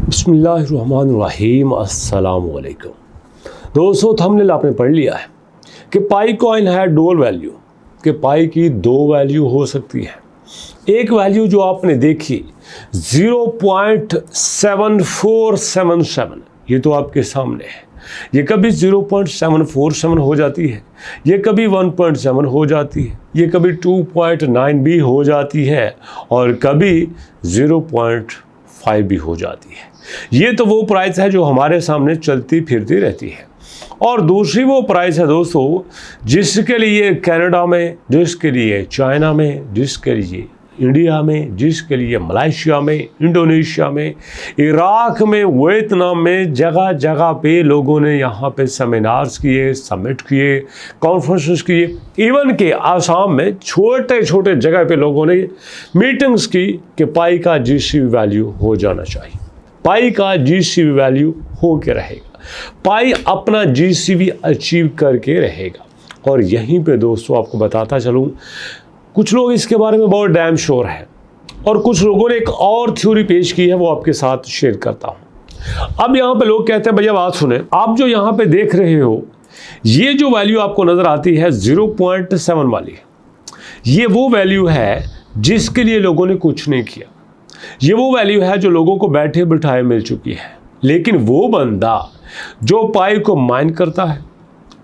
बिस्मिल्लाहिर्रहमानिर्रहीम अस्सलामुअलैकुम। दोस्तों, थंबनेल आपने पढ़ लिया है कि पाई कॉइन है डुअल वैल्यू, कि पाई की दो वैल्यू हो सकती है। एक वैल्यू जो आपने देखी 0.7477, ये तो आपके सामने है। ये कभी 0.747 हो जाती है, ये कभी 1.7 हो जाती है, ये कभी 2.9 भी हो जाती है और कभी 0.5 भी हो जाती है। ये तो वो प्राइस है जो हमारे सामने चलती फिरती रहती है। और दूसरी वो प्राइस है दोस्तों, जिसके लिए कनाडा में, जिसके लिए चाइना में, जिसके लिए इंडिया में, जिसके लिए मलेशिया में, इंडोनेशिया में, इराक में, वियतनाम में, जगह जगह पे लोगों ने यहाँ पे सेमिनार्स किए, समिट किए, कॉन्फ्रेंसेस किए। इवन के आसाम में छोटे छोटे जगह पे लोगों ने मीटिंग्स की कि पाई का जीसीबी वैल्यू हो जाना चाहिए, पाई का जीसीबी वैल्यू हो के रहेगा, पाई अपना जीसीबी अचीव करके रहेगा। और यहीं पे दोस्तों आपको बताता चलूँ, कुछ लोग इसके बारे में बहुत डैम श्योर है और कुछ लोगों ने एक और थ्योरी पेश की है, वो आपके साथ शेयर करता हूँ। अब यहाँ पे लोग कहते हैं, भैया बात सुने, आप जो यहाँ पे देख रहे हो ये जो वैल्यू आपको नज़र आती है 0.7 वाली, ये वो वैल्यू है जिसके लिए लोगों ने कुछ नहीं किया। ये वो वैल्यू है जो लोगों को बैठे बिठाए मिल चुकी है। लेकिन वो बंदा जो पाई को माइन करता है,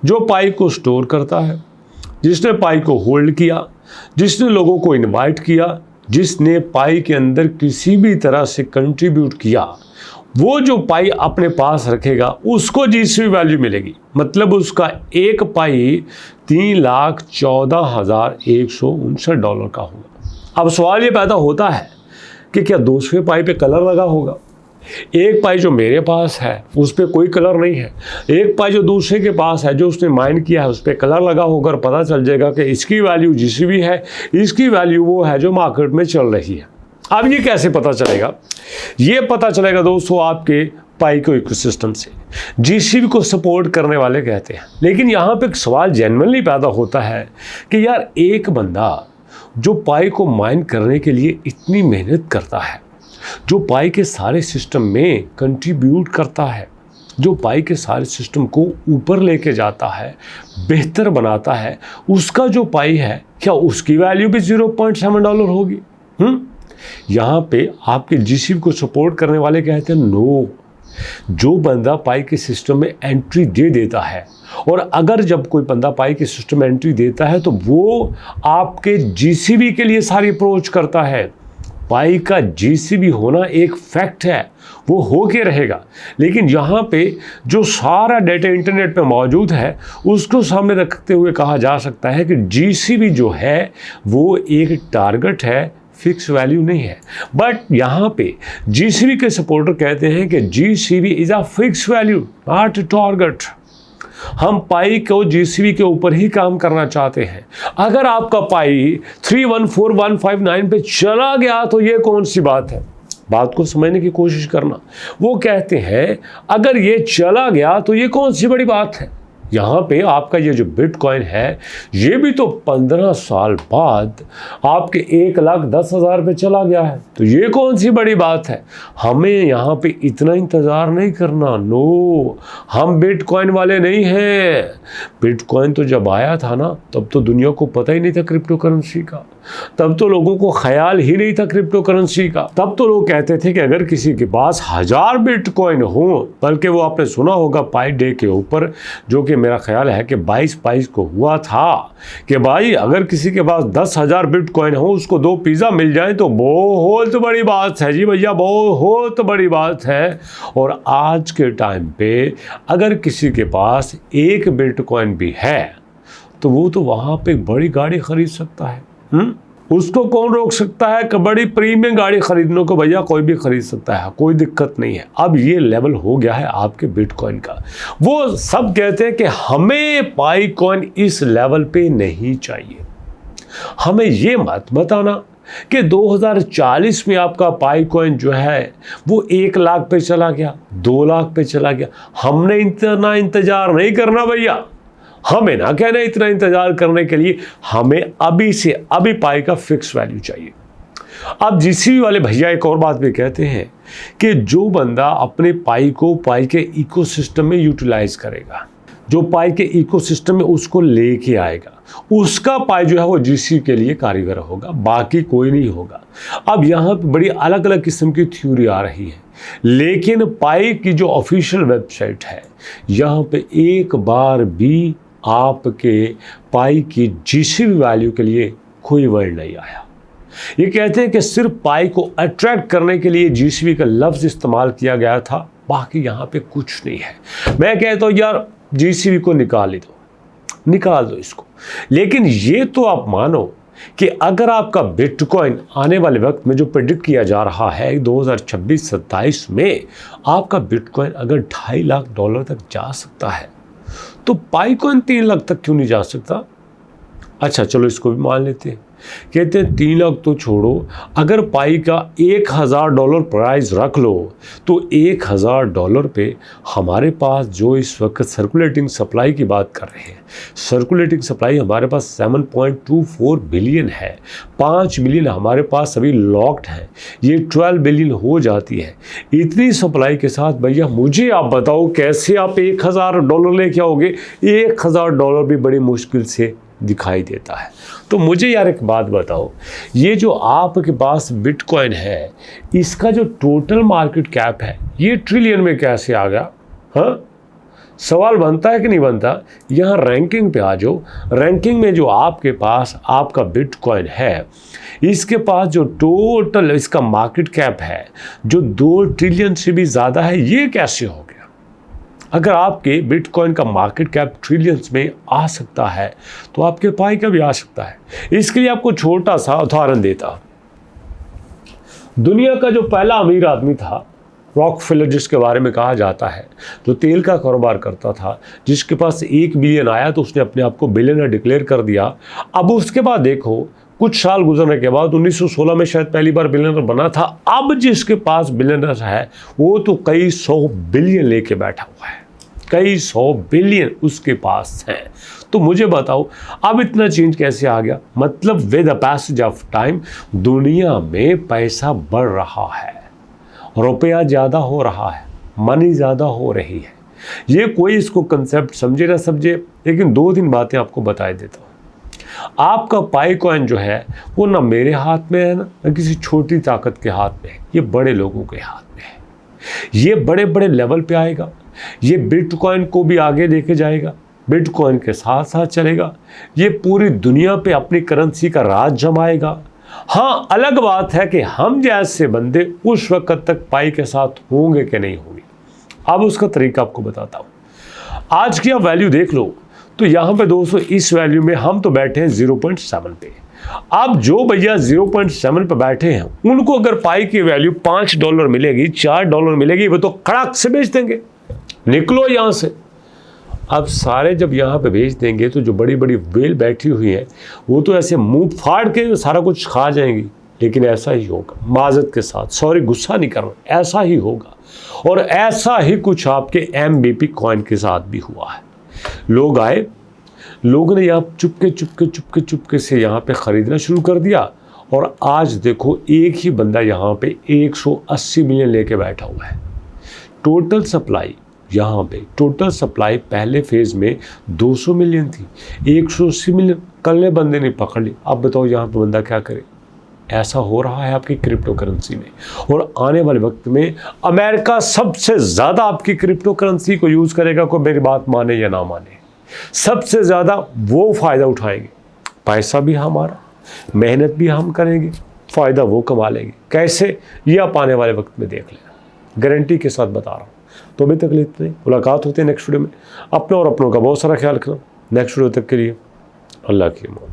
जो पाई को स्टोर करता है, जिसने पाई को होल्ड किया, जिसने लोगों को इनवाइट किया, जिसने पाई के अंदर किसी भी तरह से कंट्रीब्यूट किया, वो जो पाई अपने पास रखेगा उसको जीसीबी वैल्यू मिलेगी। मतलब उसका एक पाई $3,14,159 का होगा। अब सवाल ये पैदा होता है कि क्या दूसरे पाई पे कलर लगा होगा? एक पाई जो मेरे पास है उस पर कोई कलर नहीं है, एक पाई जो दूसरे के पास है जो उसने माइन किया है उस पर कलर लगा होगा, और पता चल जाएगा कि इसकी वैल्यू जीसीबी है, इसकी वैल्यू वो है जो मार्केट में चल रही है। अब ये कैसे पता चलेगा? ये पता चलेगा दोस्तों आपके पाई को इकोसिस्टम से। जीसीबी को सपोर्ट करने वाले कहते हैं। लेकिन यहाँ पे एक सवाल जेन्युइनली पैदा होता है कि यार, एक बंदा जो पाई को माइन करने के लिए इतनी मेहनत करता है, जो पाई के सारे सिस्टम में कंट्रीब्यूट करता है, जो पाई के सारे सिस्टम को ऊपर लेके जाता है, बेहतर बनाता है, उसका जो पाई है, क्या उसकी वैल्यू भी $0.7 होगी? यहाँ पे आपके जीसीबी को सपोर्ट करने वाले कहते हैं नो। जो बंदा पाई के सिस्टम में एंट्री दे देता है, और अगर जब कोई बंदा पाई के सिस्टम में एंट्री देता है तो वो आपके जीसीबी के लिए सारी अप्रोच करता है। पाई का जीसीबी होना एक फैक्ट है, वो हो के रहेगा। लेकिन यहाँ पे जो सारा डेटा इंटरनेट पे मौजूद है उसको सामने रखते हुए कहा जा सकता है कि जीसीबी जो है वो एक टारगेट है, फिक्स वैल्यू नहीं है। बट यहाँ पे जीसीबी के सपोर्टर कहते हैं कि GCB is a fix value, not target. हम पाई को जीसीबी के ऊपर ही काम करना चाहते हैं। अगर आपका पाई 314159 पे चला गया तो ये कौन सी बात है? बात को समझने की कोशिश करना। वो कहते हैं अगर ये चला गया तो ये कौन सी बड़ी बात है। यहाँ पे आपका ये जो बिटकॉइन है ये भी तो 15 साल बाद आपके 1,10,000 पे चला गया है, तो ये कौन सी बड़ी बात है। हमें यहाँ पे इतना इंतज़ार नहीं करना। नो, हम बिटकॉइन वाले नहीं हैं। बिटकॉइन तो जब आया था ना, तब तो दुनिया को पता ही नहीं था क्रिप्टो करेंसी का, तब तो लोगों को ख्याल ही नहीं था क्रिप्टो करेंसी का। तब तो लोग कहते थे कि अगर किसी के पास 1000 बिटकॉइन हो, बल्कि वो आपने सुना होगा पाई डे के ऊपर, जो कि मेरा ख्याल है कि 22 को हुआ था, कि भाई अगर किसी के पास 10,000 बिटकॉइन हो, उसको 2 पिज़्ज़ा मिल जाए तो बहुत बड़ी बात है जी भैया, बहुत बड़ी बात है। और आज के टाइम पे अगर किसी के पास 1 बिटकॉइन भी है तो वो तो वहाँ पे बड़ी गाड़ी खरीद सकता है। उसको कौन रोक सकता है कि बड़ी प्रीमियम गाड़ी खरीदने को? भैया कोई भी खरीद सकता है, कोई दिक्कत नहीं है। अब ये लेवल हो गया है आपके बिटकॉइन का। वो सब कहते हैं कि हमें पाई कॉइन इस लेवल पे नहीं चाहिए। हमें ये मत बताना कि 2040 में आपका पाई कॉइन जो है वो 1 लाख पे चला गया, 2 लाख पे चला गया। हमने इतना इंतजार नहीं करना भैया। हमें ना कहना इतना इंतजार करने के लिए, हमें अभी से अभी पाई का फिक्स वैल्यू चाहिए। अब जीसीबी वाले भैया एक और बात भी कहते हैं कि जो बंदा अपने पाई को पाई के इकोसिस्टम में यूटिलाइज करेगा, जो पाई के इकोसिस्टम में उसको लेके आएगा, उसका पाई जो है वो जीसीबी के लिए कारीगर होगा, बाकी कोई नहीं होगा। अब यहाँ पे बड़ी अलग अलग किस्म की थ्योरी आ रही है, लेकिन पाई की जो ऑफिशियल वेबसाइट है, यहाँ पे एक बार भी आपके पाई की जीसीबी वैल्यू के लिए कोई वर्ड नहीं आया। ये कहते हैं कि सिर्फ पाई को अट्रैक्ट करने के लिए जीसीबी का लफ्ज़ इस्तेमाल किया गया था, बाकी यहाँ पे कुछ नहीं है। मैं कहता हूँ यार जीसीबी को निकाल ही दो, निकाल दो इसको। लेकिन ये तो आप मानो कि अगर आपका बिटकॉइन आने वाले वक्त में जो प्रेडिक्ट किया जा रहा है 2026-27 में आपका बिटकॉइन अगर $2.5 लाख तक जा सकता है, तो पाईकॉइन 3 लाख तक क्यों नहीं जा सकता? अच्छा चलो इसको भी मान लेते हैं। कहते हैं 3 लाख तो छोड़ो, अगर पाई का $1000 प्राइस रख लो तो $1000 पे हमारे पास जो इस वक्त सर्कुलेटिंग सप्लाई की बात कर रहे हैं, सर्कुलेटिंग सप्लाई हमारे पास 7.24 बिलियन है, 5 बिलियन हमारे पास अभी लॉक्ड है, ये 12 बिलियन हो जाती है। इतनी सप्लाई के साथ भैया मुझे आप बताओ कैसे आप $1000 लेके आओगे? $1000 भी बड़ी मुश्किल से दिखाई देता है। तो मुझे यार एक बात बताओ, ये जो आपके पास बिटकॉइन है, इसका जो टोटल मार्केट कैप है ये ट्रिलियन में कैसे आ गया? हाँ, सवाल बनता है कि नहीं बनता? यहाँ रैंकिंग पे आ जाओ। रैंकिंग में जो आपके पास आपका बिटकॉइन है, इसके पास जो टोटल इसका मार्केट कैप है जो 2 ट्रिलियन से भी ज़्यादा है, ये कैसे हो गया? अगर आपके बिटकॉइन का मार्केट कैप ट्रिलियंस में आ सकता है तो आपके पाई का भी आ सकता है। इसके लिए आपको छोटा सा उदाहरण देता। दुनिया का जो पहला अमीर आदमी था, रॉकफेलर जिसके बारे में कहा जाता है, जो तेल का कारोबार करता था, जिसके पास 1 बिलियन आया तो उसने अपने आप को बिलियनर डिक्लेयर कर दिया। अब उसके बाद देखो कुछ साल गुजरने के बाद 1916 में शायद पहली बार बिलियनर बना था। अब जिसके पास बिलियनर है वो तो कई 100 बिलियन लेके बैठा हुआ है, कई 100 बिलियन उसके पास है। तो मुझे बताओ अब इतना चेंज कैसे आ गया? मतलब with the passage of time दुनिया में पैसा बढ़ रहा है, रुपया ज़्यादा हो रहा है, मनी ज़्यादा हो रही है। ये कोई इसको कंसेप्ट समझे ना समझे, लेकिन 2-3 बातें आपको बता देता हूँ। आपका पाईकॉइन जो है वो ना मेरे हाथ में है ना किसी छोटी ताकत के हाथ में है, ये बड़े लोगों के हाथ में है। ये बड़े बड़े लेवल पे आएगा, ये बिटकॉइन को भी आगे लेके जाएगा, बिटकॉइन के साथ साथ चलेगा, ये पूरी दुनिया पे अपनी करेंसी का राज जमाएगा। हाँ, अलग बात है कि हम जैसे बंदे उस वक्त तक पाई के साथ होंगे कि नहीं होंगे। अब उसका तरीका आपको बताता हूँ। आज की आप वैल्यू देख लो तो यहाँ पे दोस्तों इस वैल्यू में हम तो बैठे हैं 0.7 पे। अब जो भैया 0.7 पे बैठे हैं उनको अगर पाई की वैल्यू $5 मिलेगी, $4 मिलेगी, वो तो कड़ाक से बेच देंगे, निकलो यहाँ से। अब सारे जब यहाँ पे भेज देंगे तो जो बड़ी बड़ी वेल बैठी हुई है वो तो ऐसे मुंह फाड़ के सारा कुछ खा जाएंगी। लेकिन ऐसा ही होगा, माजत के साथ, सॉरी गुस्सा नहीं करना, ऐसा ही होगा। और ऐसा ही कुछ आपके MBP कॉइन के साथ भी हुआ है। लोग आए, लोगों ने यहाँ चुपके से यहाँ पे ख़रीदना शुरू कर दिया और आज देखो एक ही बंदा यहाँ पे 180 मिलियन लेके बैठा हुआ है। टोटल सप्लाई यहाँ पे, टोटल सप्लाई पहले फेज़ में 200 मिलियन थी, 180 मिलियन कल बंदे ने पकड़ ली। अब बताओ यहाँ पे बंदा क्या करे? ऐसा हो रहा है आपकी क्रिप्टो करेंसी में। और आने वाले वक्त में अमेरिका सबसे ज़्यादा आपकी क्रिप्टो करेंसी को यूज़ करेगा, कोई मेरी बात माने या ना माने, सबसे ज़्यादा वो फ़ायदा उठाएंगे। पैसा भी हमारा, मेहनत भी हम करेंगे, फ़ायदा वो कमा लेंगे। कैसे, ये आप आने वाले वक्त में देख लेना, गारंटी के साथ बता रहा हूँ। तो अभी तक इतना ही, मुलाकात होती है नेक्स्ट वीडियो में। अपना और अपनों का बहुत सारा ख्याल रखना। नेक्स्ट वीडियो तक के लिए अल्लाह की अमान।